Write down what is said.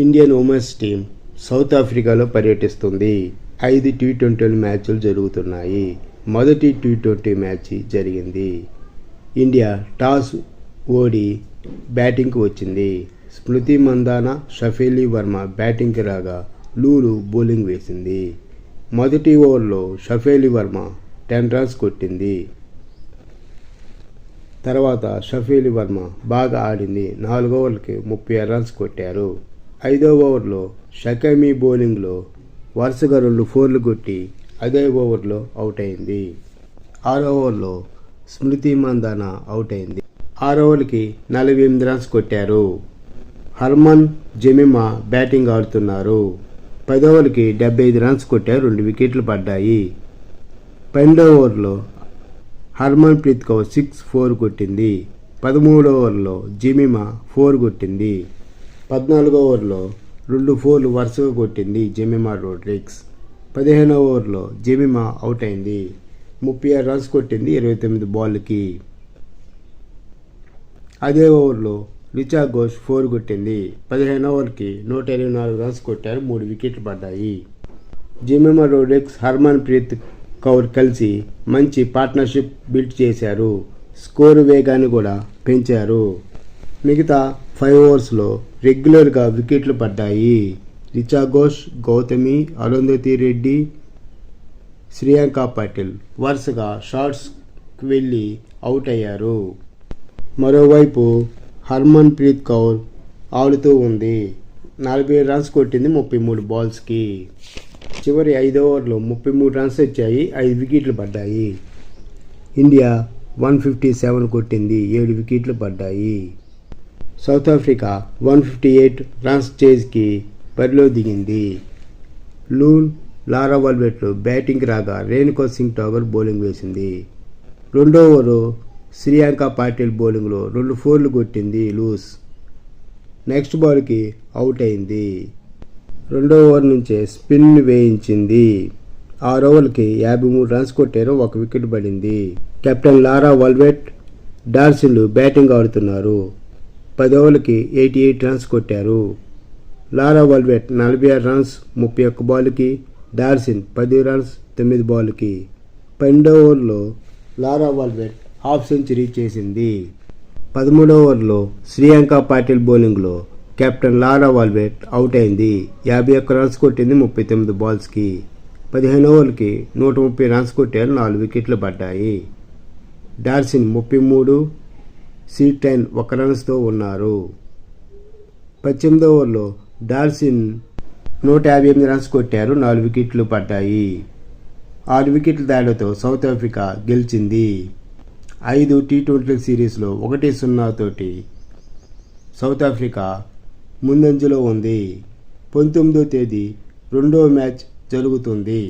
Indian women's team south ఆఫ్రికాలో పర్యటిస్తుంది. 5 T20 మ్యాచ్లు జరుగుతున్నాయి. మొదటి టీ20 మ్యాచ్ జరిగింది. ఇండియా టాస్ ఓడి బ్యాటింగ్కి వచ్చింది. స్మృతి మందాన, షఫేలి వర్మ బ్యాటింగ్కి రాగా లూలు బౌలింగ్ వేసింది. మొదటి ఓవర్లో షఫేలి వర్మ 10 రన్స్ కొట్టింది. తర్వాత షఫేలి వర్మ బాగా ఆడింది. 4 ఓవర్లకి 36 రన్స్ కొట్టారు. 5వ ఓవర్లో షకీమీ బౌలింగ్లో వరుసగా 2 4లు కొట్టి అదే ఓవర్లో అవుట్ అయింది. 6వ ఓవర్లో స్మృతి మందాన అవుట్ అయింది. 6 ఓవర్లకి 48 రన్స్ కొట్టారు. హర్మన్ జెమిమా బ్యాటింగ్ ఆడుతున్నారు. 10 ఓవర్లకి 75 రన్స్ కొట్టారు. 2 వికెట్లు పడ్డాయి. 12వ ఓవర్లో హర్మన్ ప్రీత్ కౌర్ 6 కొట్టింది. 13వ ఓవర్లో జెమిమా 4 కొట్టింది. 14వ ఓవర్లో 2 4లు వరుసగా కొట్టింది జెమిమా రోడ్రిగ్స్. 15వ ఓవర్లో జెమిమా అవుట్ అయింది. 36 రన్స్ కొట్టింది 29 బాల్కి. అదే ఓవర్లో రిచా ఘోష్ 4 కొట్టింది. 15 ఓవర్కి 124 రన్స్ కొట్టారు. 3 వికెట్లు పడ్డాయి. జెమిమా రోడ్రిగ్స్, హర్మన్ ప్రీత్ కౌర్ కలిసి మంచి పార్ట్నర్షిప్ బిల్డ్ చేశారు. స్కోరు వేగాన్ని కూడా పెంచారు. మిగతా 5 ఓవర్స్లో రెగ్యులర్గా వికెట్లు పడ్డాయి. రిచా ఘోష్, గౌతమి, అరుంధతి రెడ్డి, శ్రేయాంక పాటిల్ వరుసగా షాట్స్కి వెళ్ళి అవుట్ అయ్యారు. మరోవైపు హర్మన్ ప్రీత్ కౌర్ ఆడుతూ ఉంది. 47 రన్స్ కొట్టింది 33 బాల్స్కి. చివరి 5వ ఓవర్లో 33 రన్స్ వచ్చాయి. 5 వికెట్లు పడ్డాయి. ఇండియా 157 కొట్టింది. 7 వికెట్లు పడ్డాయి. సౌత్ ఆఫ్రికా 158 రన్స్ చేజ్కి బరిలో దిగింది. లూన్, లారా వల్వెట్లు బ్యాటింగ్కి రాగా రేణుకా సింగ్ ఠాకూర్ బౌలింగ్ వేసింది. 2వ ఓవరు శ్రేయాంక పాటిల్ బౌలింగ్లో 2 4లు కొట్టింది లూస్. నెక్స్ట్ బాల్కి అవుట్ అయింది. 2వ ఓవర్ నుంచే స్పిన్ వేయించింది. 6 ఓవర్లకి 53 రన్స్ కొట్టారు. 1 వికెట్ పడింది. కెప్టెన్ లారా వల్వెట్, డార్సిన్లు బ్యాటింగ్ ఆడుతున్నారు. 10 ఓవర్లకి 88 రన్స్ కొట్టారు. లారా వల్వెట్ 46 రన్స్ 31 బాల్కి, డార్సిన్ 10 రన్స్ 9 బాల్కి. 12వ ఓవర్లో లారా వల్వెట్ హాఫ్ సెంచరీ చేసింది. 13వ ఓవర్లో శ్రేయాంక పాటిల్ బౌలింగ్లో కెప్టెన్ లారా వల్వెట్ అవుట్ అయింది. 51 రన్స్ కొట్టింది 39 బాల్స్కి. 15 ఓవర్లకి 130 రన్స్ కొట్టారు. 4 వికెట్లు పడ్డాయి. డార్సిన్ 33, సీటైన్ 1 రన్స్తో ఉన్నారు. 18వ ఓవర్లో డార్సిన్ 158 రన్స్ కొట్టారు. 4 వికెట్లు పడ్డాయి. 6 వికెట్ల తేడాతో సౌత్ ఆఫ్రికా గెలిచింది. 5 టీ20 సిరీస్లో 1-0 తోటి సౌత్ ఆఫ్రికా ముందంజలో ఉంది. 19వ తేదీ 2వ మ్యాచ్ జరుగుతుంది.